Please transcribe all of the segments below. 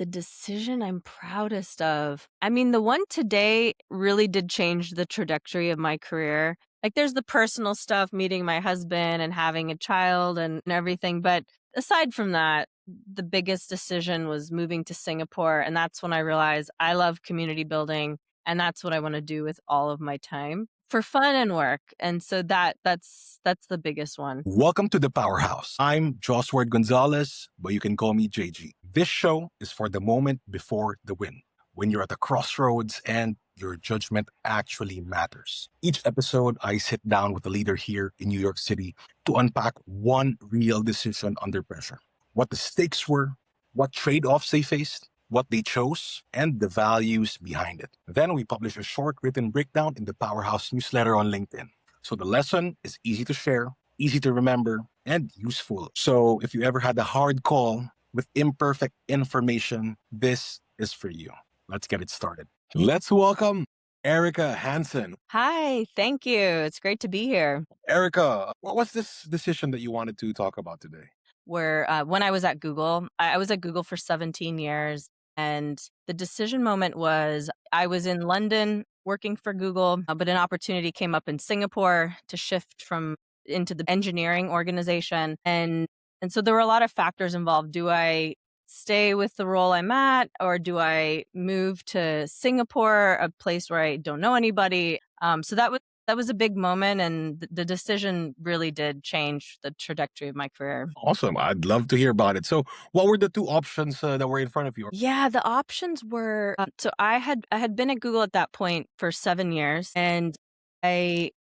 The decision I'm proudest of. I mean, the one today really did change the trajectory of my career. Like, there's the personal stuff, meeting my husband and having a child and everything. But aside from that, the biggest decision was moving to Singapore. And that's when I realized I love community building. And that's what I want to do with all of my time for fun and work. And so that's the biggest one. Welcome to the Powerhouse. I'm Josward Gonzalez, but you can call me JG. This show is for the moment before the win, when you're at the crossroads and your judgment actually matters. Each episode, I sit down with a leader here in New York City to unpack one real decision under pressure. What the stakes were, what trade-offs they faced, what they chose, and the values behind it. Then we publish a short written breakdown in the Powerhouse newsletter on LinkedIn. So the lesson is easy to share, easy to remember, and useful. So if you ever had a hard call with imperfect information, this is for you. Let's get it started. Let's welcome Erica Hanson. Hi, thank you. It's great to be here. Erica, what was this decision that you wanted to talk about today? Where when I was at Google, I was at Google for 17 years. And the decision moment was I was in London working for Google, but an opportunity came up in Singapore to shift from into the engineering organization. And so there were a lot of factors involved. Do I stay with the role I'm at, or do I move to Singapore, a place where I don't know anybody? So that was a big moment, and the decision really did change the trajectory of my career. Awesome. I'd love to hear about it. So what were the two options that were in front of you? Yeah, the options were so I had been at Google at that point for 7 years, and I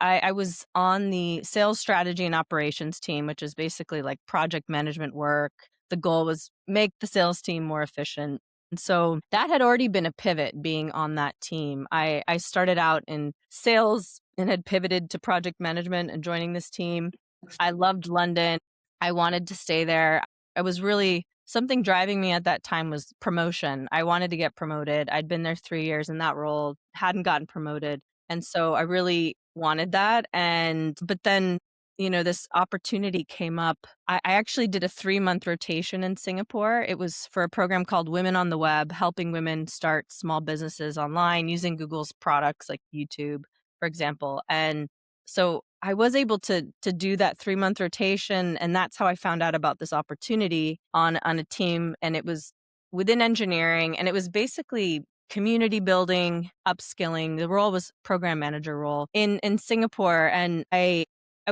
I was on the sales strategy and operations team, which is basically like project management work. The goal was make the sales team more efficient. And so that had already been a pivot being on that team. I started out in sales and had pivoted to project management and joining this team. I loved London. I wanted to stay there. I was really something driving me at that time was promotion. I wanted to get promoted. I'd been there 3 years in that role, hadn't gotten promoted. And so I really wanted that. But then, this opportunity came up. I actually did a 3-month rotation in Singapore. It was for a program called Women on the Web, helping women start small businesses online using Google's products like YouTube, for example. And so I was able to do that 3-month rotation. And that's how I found out about this opportunity on a team. And it was within engineering. And it was basically community building, upskilling. The role was program manager role in Singapore. And I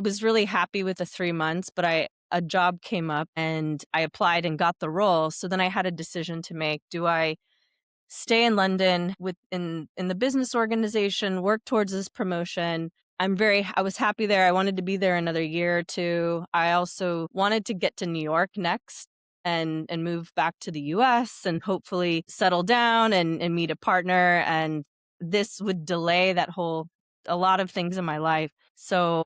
was really happy with the 3 months, but a job came up and I applied and got the role. So then I had a decision to make. Do I stay in London in the business organization, work towards this promotion? I was happy there. I wanted to be there another year or two. I also wanted to get to New York next and move back to the US and hopefully settle down and meet a partner. And this would delay a lot of things in my life. So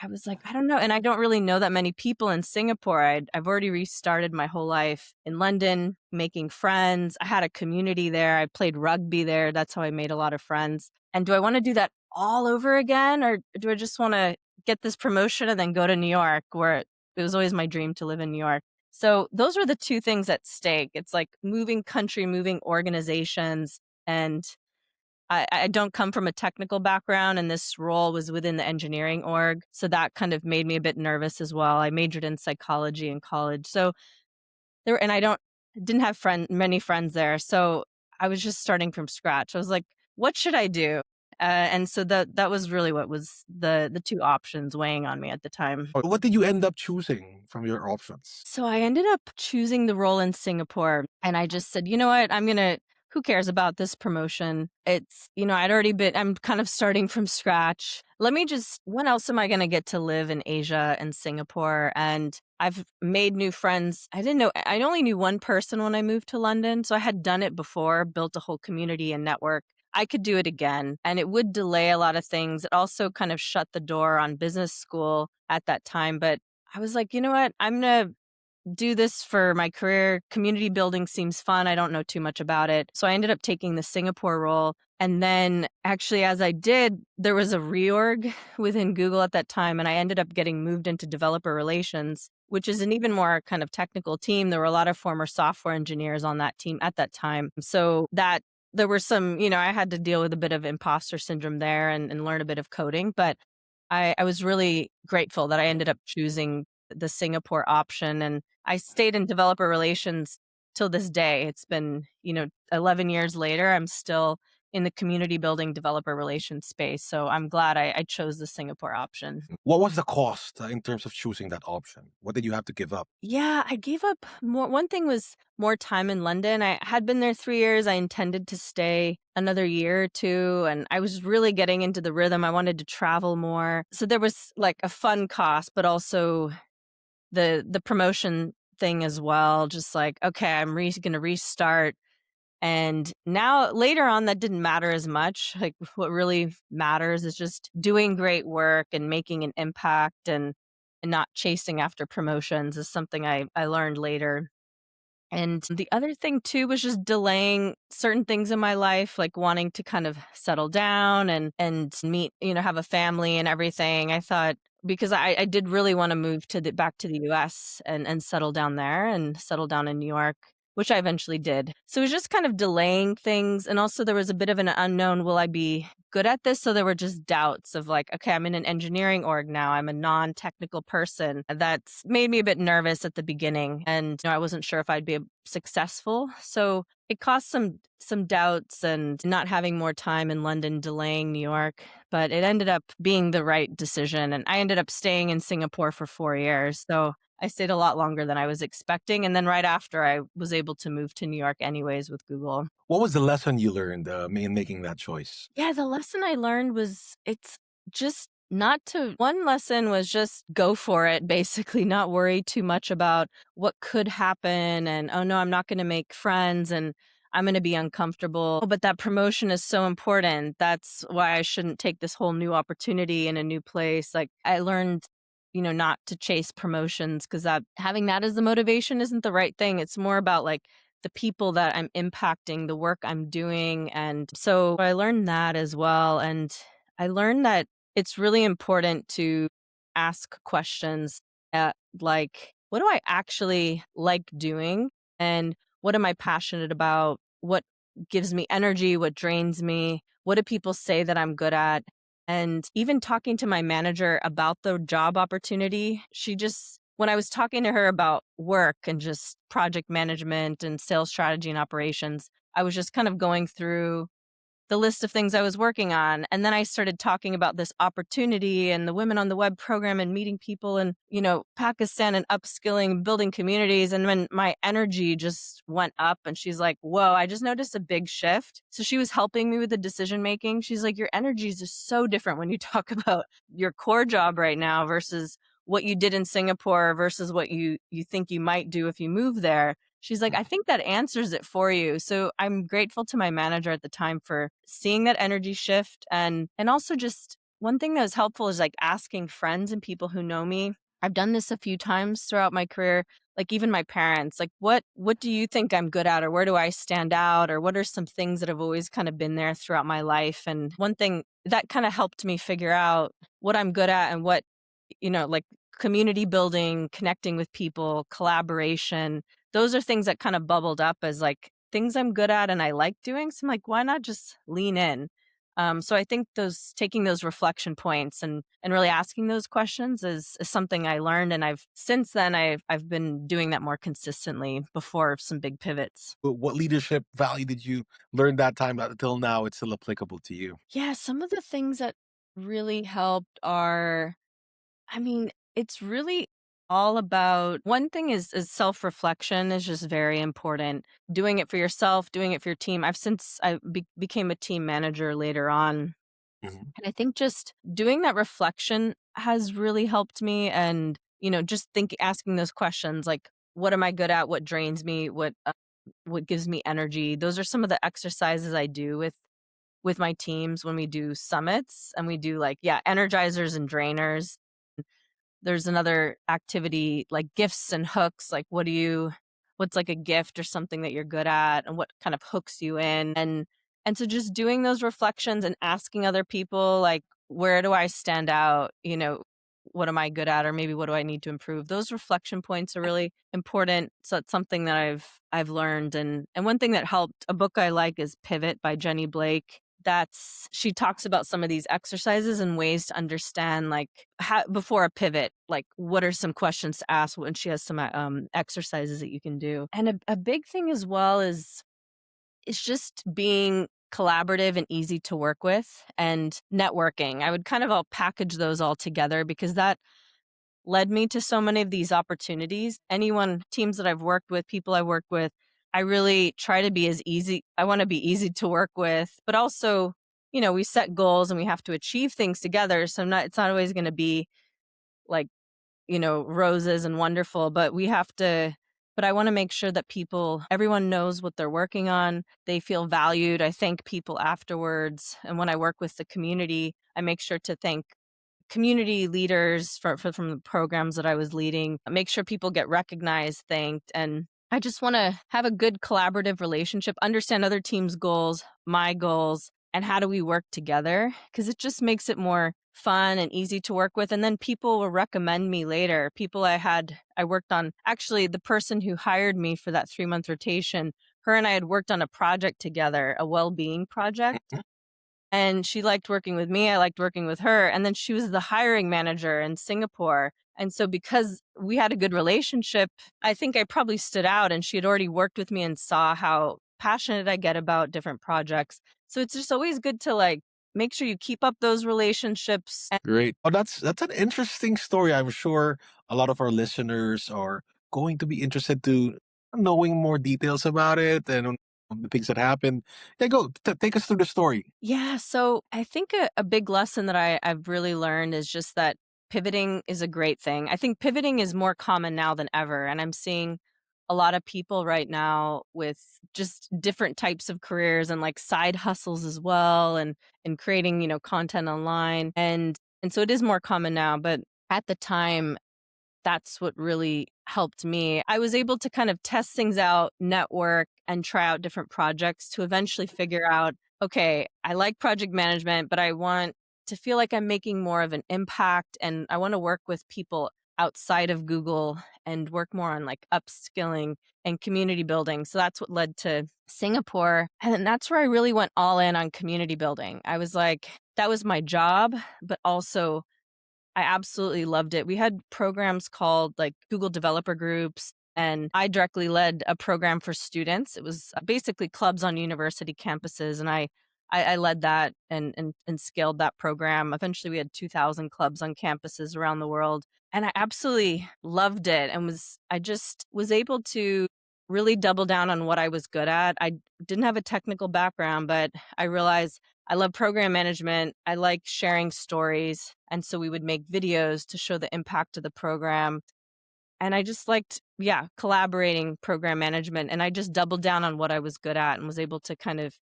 I was like, I don't know. And I don't really know that many people in Singapore. I've already restarted my whole life in London, making friends. I had a community there. I played rugby there. That's how I made a lot of friends. And do I want to do that all over again? Or do I just want to get this promotion and then go to New York, where it was always my dream to live in New York? So those were the two things at stake. It's like moving country, moving organizations. And I don't come from a technical background, and this role was within the engineering org. So that kind of made me a bit nervous as well. I majored in psychology in college. So and I didn't have many friends there. So I was just starting from scratch. I was like, what should I do? And so that was really what was the two options weighing on me at the time. What did you end up choosing from your options? So I ended up choosing the role in Singapore, and I just said, you know what, who cares about this promotion? I'm kind of starting from scratch. When else am I going to get to live in Asia and Singapore? And I've made new friends. I only knew one person when I moved to London. So I had done it before, built a whole community and network. I could do it again, and it would delay a lot of things. It also kind of shut the door on business school at that time. But I was like, you know what? I'm going to do this for my career. Community building seems fun. I don't know too much about it. So I ended up taking the Singapore role. And then actually, as I did, there was a reorg within Google at that time, and I ended up getting moved into developer relations. which is an even more kind of technical team. There were a lot of former software engineers on that team at that time. So that there were some, I had to deal with a bit of imposter syndrome there and learn a bit of coding. But I was really grateful that I ended up choosing the Singapore option. And I stayed in developer relations till this day. It's been, 11 years later, I'm still in the community building developer relations space. So I'm glad I chose the Singapore option. What was the cost in terms of choosing that option? What did you have to give up? Yeah, I gave up more. One thing was more time in London. I had been there 3 years. I intended to stay another year or two, and I was really getting into the rhythm. I wanted to travel more. So there was like a fun cost, but also the promotion thing as well. Just like, okay, I'm going to restart. And now later on, that didn't matter as much. Like what really matters is just doing great work and making an impact and not chasing after promotions is something I learned later. And the other thing too was just delaying certain things in my life, like wanting to kind of settle down and meet, have a family and everything. I thought because I did really want to move to the back to the US and settle down there and settle down in New York, which I eventually did. So it was just kind of delaying things. And also there was a bit of an unknown, will I be good at this? So there were just doubts of like, okay, I'm in an engineering org now. I'm a non-technical person. That's made me a bit nervous at the beginning. And I wasn't sure if I'd be successful. So it caused some doubts and not having more time in London, delaying New York, but it ended up being the right decision. And I ended up staying in Singapore for 4 years. So I stayed a lot longer than I was expecting. And then right after, I was able to move to New York anyways with Google. What was the lesson you learned in making that choice? Yeah, the lesson I learned was it's just not to, one lesson was just go for it, basically, not worry too much about what could happen and, oh no, I'm not going to make friends and I'm going to be uncomfortable. But that promotion is so important. That's why I shouldn't take this whole new opportunity in a new place. Like I learned, not to chase promotions because that having that as the motivation isn't the right thing. It's more about like the people that I'm impacting, the work I'm doing. And so I learned that as well. And I learned that it's really important to ask questions like, what do I actually like doing? And what am I passionate about? What gives me energy? What drains me? What do people say that I'm good at? And even talking to my manager about the job opportunity, when I was talking to her about work and just project management and sales strategy and operations, I was just kind of going through the list of things I was working on. And then I started talking about this opportunity and the Women on the Web program and meeting people in, Pakistan and upskilling, building communities. And when my energy just went up and she's like, whoa, I just noticed a big shift. So she was helping me with the decision making. She's like, your energy is just so different when you talk about your core job right now versus what you did in Singapore versus what you think you might do if you move there. She's like, I think that answers it for you. So I'm grateful to my manager at the time for seeing that energy shift. And also just one thing that was helpful is like asking friends and people who know me. I've done this a few times throughout my career, like even my parents, like what do you think I'm good at or where do I stand out or what are some things that have always kind of been there throughout my life? And one thing that kind of helped me figure out what I'm good at and what, like community building, connecting with people, collaboration, those are things that kind of bubbled up as like things I'm good at and I like doing. So I'm like, why not just lean in? So I think those taking those reflection points and really asking those questions is something I learned, and since then I've been doing that more consistently before some big pivots. What leadership value did you learn that time that until now it's still applicable to you? Yeah, some of the things that really helped are, I mean, it's really all about one thing is self-reflection is just very important. Doing it for yourself, doing it for your team. I've since I became a team manager later on. Mhm. And I think just doing that reflection has really helped me and, just asking those questions like what am I good at? What drains me? What gives me energy? Those are some of the exercises I do with my teams when we do summits and we do like energizers and drainers. There's another activity like gifts and hooks, like what's like a gift or something that you're good at and what kind of hooks you in. And so just doing those reflections and asking other people like where do I stand out, what am I good at, or maybe what do I need to improve? Those reflection points are really important. So it's something that I've learned. And one thing that helped, a book I like is Pivot by Jenny Blake. That's she talks about some of these exercises and ways to understand, like, how before a pivot, like what are some questions to ask, when she has some exercises that you can do. And a big thing as well is it's just being collaborative and easy to work with, and networking. I would kind of all package those all together because that led me to so many of these opportunities. Anyone, teams that I've worked with, people I work with, I really try to be as easy. I want to be easy to work with, but also, we set goals and we have to achieve things together. So it's not always going to be like, roses and wonderful, but I want to make sure that everyone knows what they're working on. They feel valued. I thank people afterwards. And when I work with the community, I make sure to thank community leaders from the programs that I was leading, make sure people get recognized, thanked. And I just want to have a good collaborative relationship, understand other teams' goals, my goals, and how do we work together? Because it just makes it more fun and easy to work with. And then people will recommend me later. People I worked on, actually, the person who hired me for that 3-month rotation, her and I had worked on a project together, a well being project. And she liked working with me, I liked working with her, and then she was the hiring manager in Singapore. And so because we had a good relationship, I think I probably stood out, and she had already worked with me and saw how passionate I get about different projects. So it's just always good to, like, make sure you keep up those relationships. Great. Oh, that's an interesting story. I'm sure a lot of our listeners are going to be interested to knowing more details about it and on the things that happen. Yeah, go take us through the story. Yeah, so I think a big lesson that I've really learned is just that pivoting is a great thing. I think pivoting is more common now than ever. And I'm seeing a lot of people right now with just different types of careers and like side hustles as well, and creating, content online. And so it is more common now, but at the time that's what really helped me. I was able to kind of test things out, network, and try out different projects to eventually figure out, okay, I like project management, but I want to feel like I'm making more of an impact, and I want to work with people outside of Google and work more on like upskilling and community building. So that's what led to Singapore. And then that's where I really went all in on community building. I was like, that was my job, but also I absolutely loved it. We had programs called like Google Developer Groups, and I directly led a program for students. It was basically clubs on university campuses, and I led that and scaled that program. Eventually, we had 2,000 clubs on campuses around the world, and I absolutely loved it. And I just was able to really double down on what I was good at. I didn't have a technical background, but I realized I love program management. I like sharing stories. And so we would make videos to show the impact of the program. And I just liked, yeah, collaborating program management. And I just doubled down on what I was good at and was able to kind of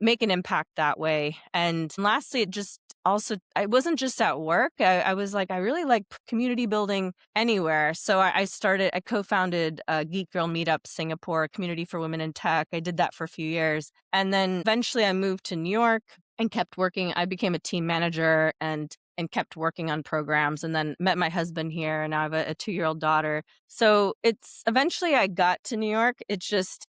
make an impact that way. And lastly, it just also, I wasn't just at work. I was like, I really like community building anywhere. So I co-founded Geek Girl Meetup Singapore, a community for women in tech. I did that for a few years. And then eventually I moved to New York and kept working. I became a team manager and kept working on programs, and then met my husband here, and now I have a 2-year-old daughter. So it's eventually I got to New York. It's just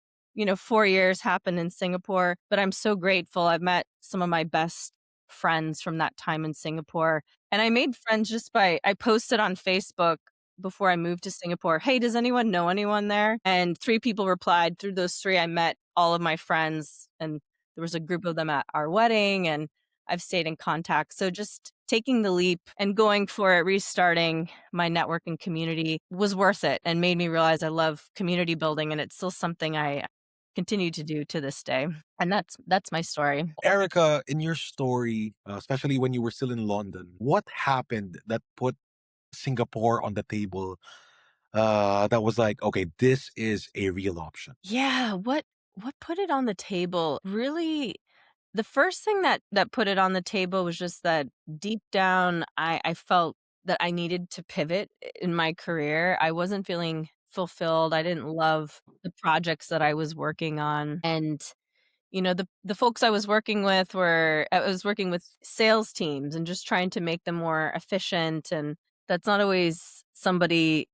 4 years happened in Singapore, but I'm so grateful. I've met some of my best friends from that time in Singapore. And I made friends I posted on Facebook before I moved to Singapore, "Hey, does anyone know anyone there?" And 3 people replied. Through those 3, I met all of my friends, and there was a group of them at our wedding, and I've stayed in contact. So just taking the leap and going for it, restarting my network and community was worth it, and made me realize I love community building, and it's still something I continue to do to this day. And that's my story. Erica, in your story, especially when you were still in London, what happened that put Singapore on the table? That was like, okay, this is a real option. Yeah, what put it on the table? Really, the first thing that put it on the table was just that deep down I felt that I needed to pivot in my career. I wasn't feeling fulfilled. I didn't love the projects that I was working on. And The folks I was working with sales teams and just trying to make them more efficient, and that's not always somebody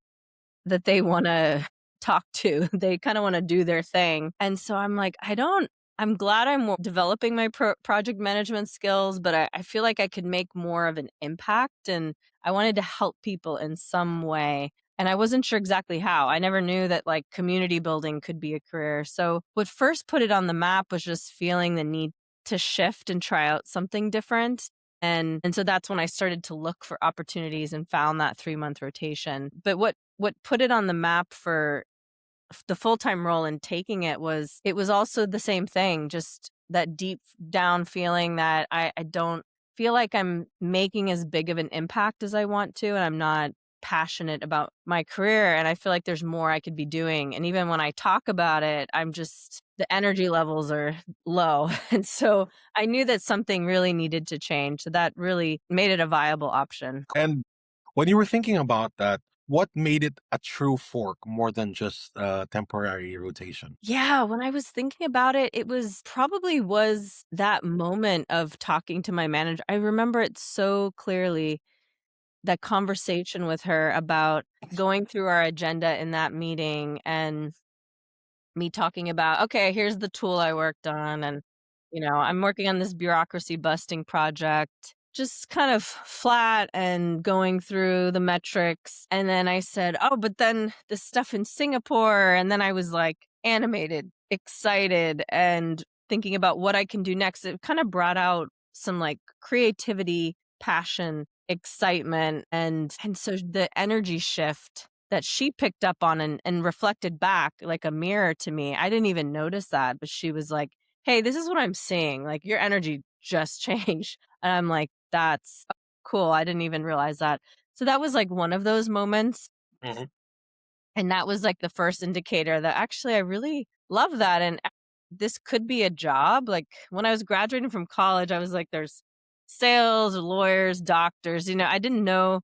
that they wanna talk to. They kinda wanna do their thing, and so I'm like, I'm glad developing my project management skills, but I feel like I could make more of an impact, and I wanted to help people in some way, and I wasn't sure exactly how. I never knew that, like, community building could be a career. So what first put it on the map was just feeling the need to shift and try out something different, and so that's when I started to look for opportunities and found that 3-month rotation. But what put it on the map for the full-time role and taking it was also the same thing, just that deep down feeling that I don't feel like I'm making as big of an impact as I want to, and I'm not passionate about my career, and I feel like there's more I could be doing. And even when I talk about it, the energy levels are low. And so I knew that something really needed to change. So that really made it a viable option. And when you were thinking about that, what made it a true fork more than just a temporary rotation? Yeah, when I was thinking about it, it was that moment of talking to my manager. I remember it so clearly, that conversation with her about going through our agenda in that meeting and me talking about, okay, here's the tool I worked on. And, I'm working on this bureaucracy busting project, just kind of flat and going through the metrics. And then I said, oh, but then the stuff in Singapore. And then I was like animated, excited, and thinking about what I can do next. It kind of brought out some like creativity, passion, excitement, and so the energy shift that she picked up on and reflected back like a mirror to me. I didn't even notice that, but she was like, "Hey, this is what I'm seeing. Like your energy just changed." And I'm like, "That's cool. I didn't even realize that." So that was like one of those moments, Mhm. and that was like the first indicator that actually I really love that, and this could be a job. Like when I was graduating from college, I was like, there's sales, lawyers, doctors. I didn't know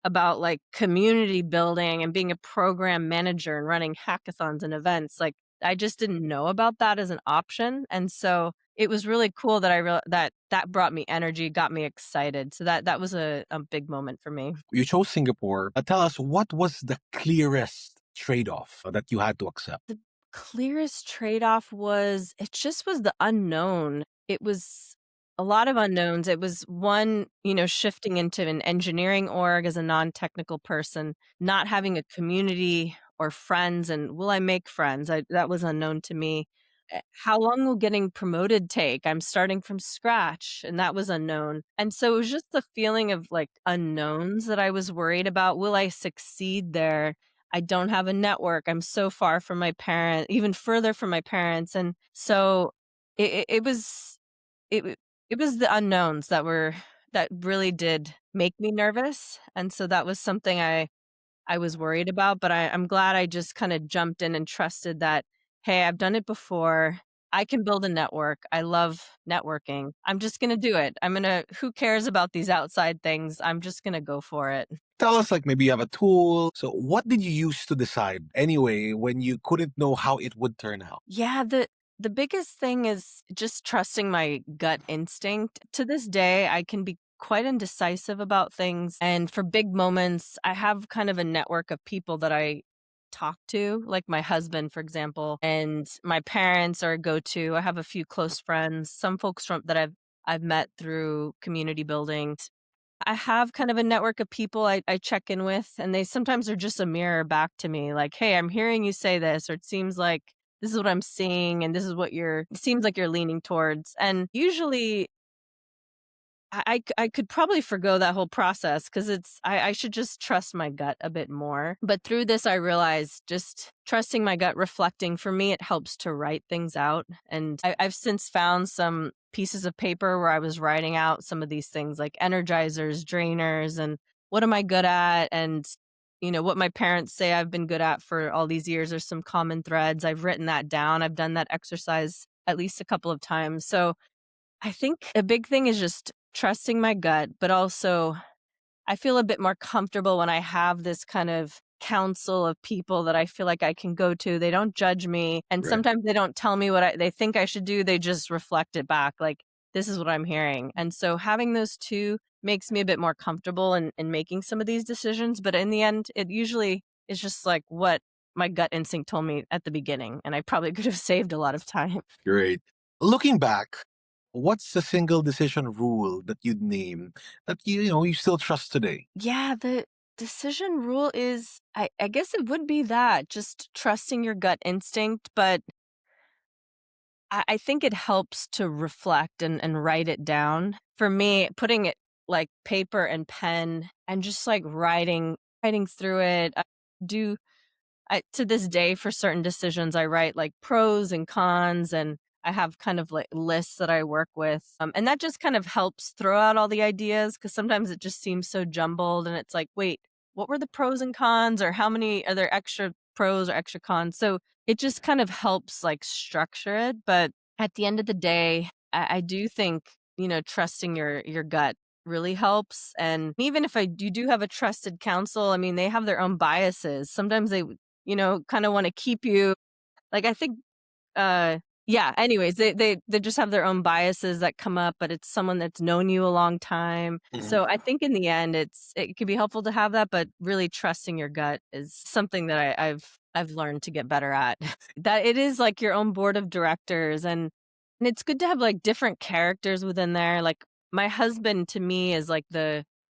about like community building and being a program manager and running hackathons and events. Like I just didn't know about that as an option. And so it was really cool that that brought me energy, got me excited. So that was a big moment for me. You chose Singapore. Tell us, what was the clearest trade off that you had to accept? The clearest trade-off was the unknown. It was a lot of unknowns. It was one, shifting into an engineering org as a non-technical person, not having a community or friends, and will I make friends? That was unknown to me. How long will getting promoted take? I'm starting from scratch, and that was unknown. And so it was just the feeling of like unknowns that I was worried about. Will I succeed there? I don't have a network. I'm so far from my parent, even further from my parents. And so it was it w- it was the unknowns that really did make me nervous. And so that was something I was worried about, but I'm glad I just kind of jumped in and trusted that, hey, I've done it before. I can build a network. I love networking. I'm just going to do it. Who cares about these outside things? I'm just going to go for it. Tell us, like, maybe you have a tool. So, what did you use to decide anyway when you couldn't know how it would turn out? Yeah, the biggest thing is just trusting my gut instinct. To this day, I can be quite indecisive about things, and for big moments, I have kind of a network of people that I talk to, like my husband, for example, and my parents are a go-to. I have a few close friends, some folks from that I've met through community building. I have kind of a network of people I check in with, and they sometimes are just a mirror back to me, like, "Hey, I'm hearing you say this," or "It seems like this is what I'm seeing, and this is what it seems like you're leaning towards." And usually I could probably forgo that whole process because I should just trust my gut a bit more. But through this, I realized just trusting my gut, reflecting, for me, it helps to write things out. And I've since found some pieces of paper where I was writing out some of these things like energizers, drainers, and what am I good at? And, what my parents say I've been good at for all these years. There's some common threads. I've written that down. I've done that exercise at least a couple of times. So I think a big thing is just trusting my gut, but also I feel a bit more comfortable when I have this kind of council of people that I feel like I can go to. They don't judge me, and Right. sometimes they don't tell me what they think I should do. They just reflect it back like, "This is what I'm hearing." And so having those 2 makes me a bit more comfortable in making some of these decisions, but in the end, it usually is just like what my gut instinct told me at the beginning, and I probably could have saved a lot of time. Great. Looking back, what's the single decision rule that you'd name that you still trust today? Yeah, the decision rule is I guess it would be that, just trusting your gut instinct, but I think it helps to reflect and write it down. For me, putting it like paper and pen and just like writing through it. Do to this day for certain decisions I write like pros and cons, and I have kind of like lists that I work with. And that just kind of helps throw out all the ideas because sometimes it just seems so jumbled and it's like, wait, what were the pros and cons, or how many are there extra pros or extra cons? So it just kind of helps like structure it. But at the end of the day, I do think, trusting your gut really helps. And even if you do have a trusted counsel, I mean, they have their own biases. Sometimes they kind of want to keep you like, I think, yeah, anyways, they just have their own biases that come up, but it's someone that's known you a long time. Mhm. So I think in the end, it can be helpful to have that, but really trusting your gut is something that I've learned to get better at. That it is like your own board of directors, and it's good to have like different characters within there. Like my husband to me is like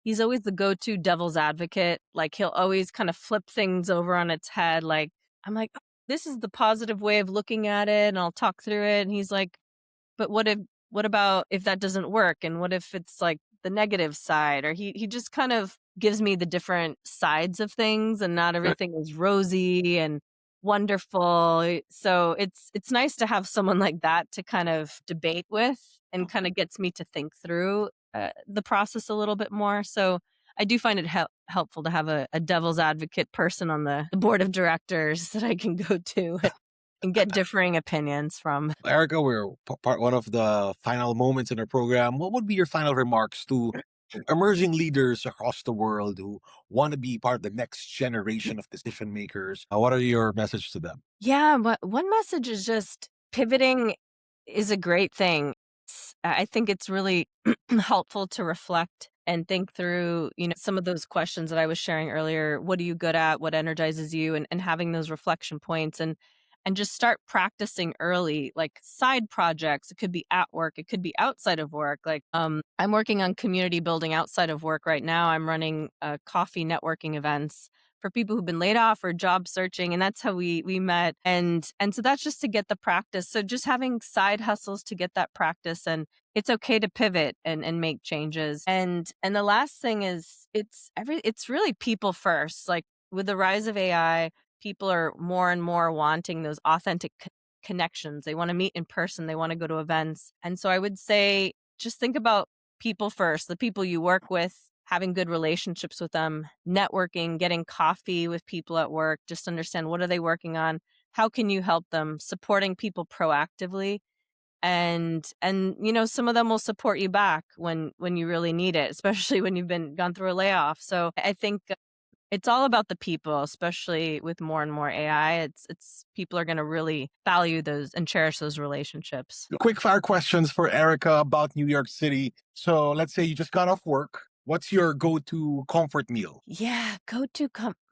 he's always the go-to devil's advocate. Like he'll always kind of flip things over on its head. Like I'm like, this is the positive way of looking at it, and I'll talk through it. And he's like, but what about if that doesn't work? And what if it's like the negative side? Or he just kind of gives me the different sides of things, and not Right. everything is rosy and wonderful. So it's nice to have someone like that to kind of debate with, and kind of gets me to think through the process a little bit more. So I do find it helpful to have a devil's advocate person on the board of directors that I can go to and get differing opinions from. Erica, we're part one of the final moments in our program. What would be your final remarks to emerging leaders across the world who want to be part of the next generation of decision makers? What are your message to them? Yeah, but one message is just pivoting is a great thing. I think it's really helpful to reflect and think through, some of those questions that I was sharing earlier. What are you good at? What energizes you? And having those reflection points, and just start practicing early, like side projects. It could be at work, it could be outside of work. Like I'm working on community building outside of work right now. I'm running coffee networking events for people who've been laid off or job searching, and that's how we met. And so that's just to get the practice. So just having side hustles to get that practice, and it's okay to pivot and make changes. And the last thing is it's really people first. Like with the rise of AI, people are more and more wanting those authentic connections. They want to meet in person, they want to go to events. And so I would say just think about people first, the people you work with, having good relationships with them, networking, getting coffee with people at work, just understand what are they working on, how can you help them, supporting people proactively. And some of them will support you back when you really need it, especially when you've been gone through a layoff. So I think it's all about the people, especially with more and more AI. It's people are going to really value those and cherish those relationships. Quick fire questions for Erica about New York City. So let's say you just got off work. What's your go-to comfort meal? Yeah,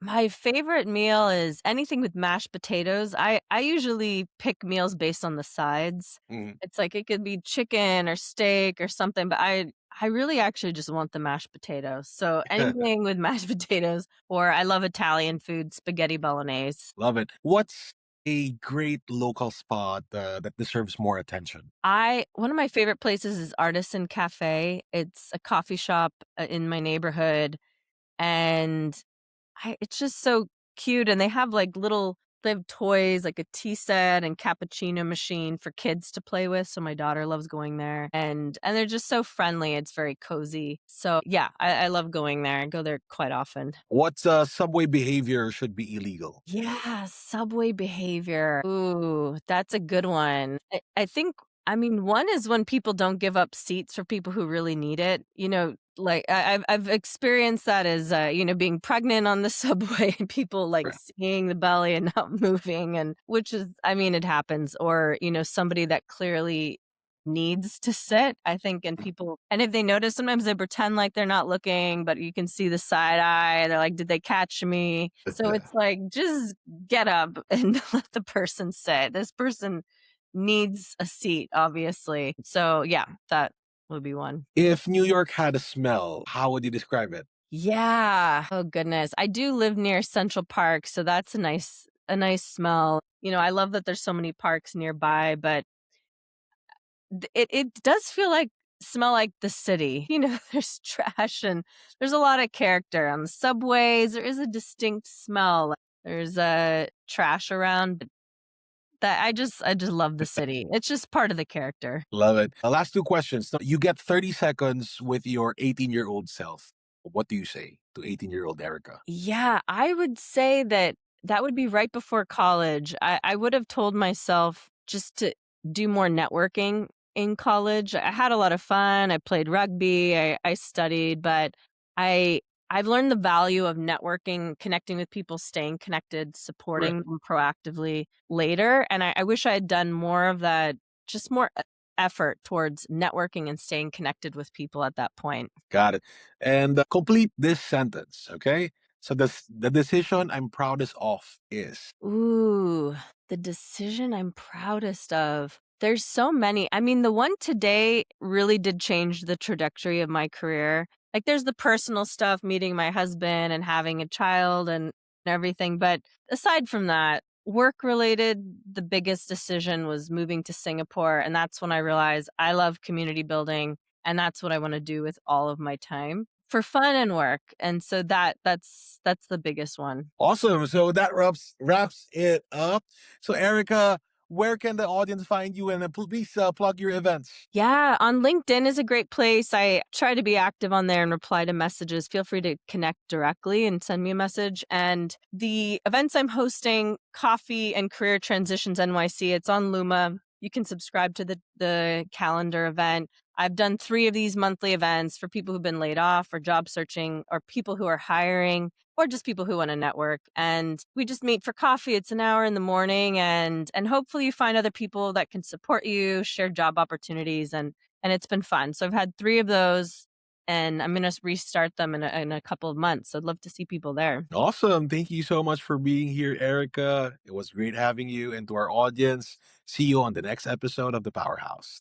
my favorite meal is anything with mashed potatoes. I usually pick meals based on the sides. Mhm. It's like it could be chicken or steak or something, but I really actually just want the mashed potatoes. So anything with mashed potatoes, or I love Italian food, spaghetti bolognese. Love it. What's a great local spot that deserves more attention? I One of my favorite places is Artisan Cafe. It's a coffee shop in my neighborhood, and it's just so cute, and they have toys like a tea set and cappuccino machine for kids to play with, so my daughter loves going there, and they're just so friendly, it's very cozy. So, yeah, I love going there. I go there quite often. What's subway behavior should be illegal? Yeah, subway behavior. Ooh, that's a good one. I think I mean, one is when people don't give up seats for people who really need it. Like I've experienced that as being pregnant on the subway and people like Right. seeing the belly and not moving, and which is, I mean, it happens. Or somebody that clearly needs to sit. I think, and people, and if they notice, sometimes they pretend like they're not looking, but you can see the side eye. They're like, "Did they catch me?" So it's like, just get up and let the person sit. This person needs a seat, obviously. So, yeah, that would be one. If New York had a smell, how would you describe it? Yeah. Oh goodness. I do live near Central Park, so that's a nice smell. I love that there's so many parks nearby, but it does feel like smell like the city. There's trash and there's a lot of character on the subways. There is a distinct smell. There's trash around. That I just love the city. It's just part of the character. Love it. Last two questions. So you get 30 seconds with your 18-year-old self. What do you say to 18-year-old Erica? Yeah, I would say that would be right before college. I would have told myself just to do more networking in college. I had a lot of fun. I played rugby. I studied, but I I've learned the value of networking, connecting with people, staying connected, Right. supporting them proactively later. And I wish I had done more of that, just more effort towards networking and staying connected with people at that point. Got it. And complete this sentence, okay? So the decision I'm proudest of is. Ooh, the decision I'm proudest of. There's so many. I mean, the one today really did change the trajectory of my career. Like, there's the personal stuff, meeting my husband and having a child and everything. But aside from that, work related, the biggest decision was moving to Singapore. And that's when I realized I love community building. And that's what I want to do with all of my time for fun and work. And so that's the biggest one. Awesome. So that wraps it up. So Erica, where can the audience find you? And please plug your events. Yeah, on LinkedIn is a great place. I try to be active on there and reply to messages. Feel free to connect directly and send me a message. And the events I'm hosting, Coffee and Career Transitions NYC, it's on Luma. You can subscribe to the calendar event. I've done 3 of these monthly events for people who've been laid off or job searching or people who are hiring or just people who want to network. And we just meet for coffee. It's an hour in the morning, and hopefully you find other people that can support you, share job opportunities, and it's been fun. So I've had 3 of those, and I'm going to restart them in a couple of months. So I'd love to see people there. Awesome. Thank you so much for being here, Erica. It was great having you. And to our audience, see you on the next episode of The Powerhouse.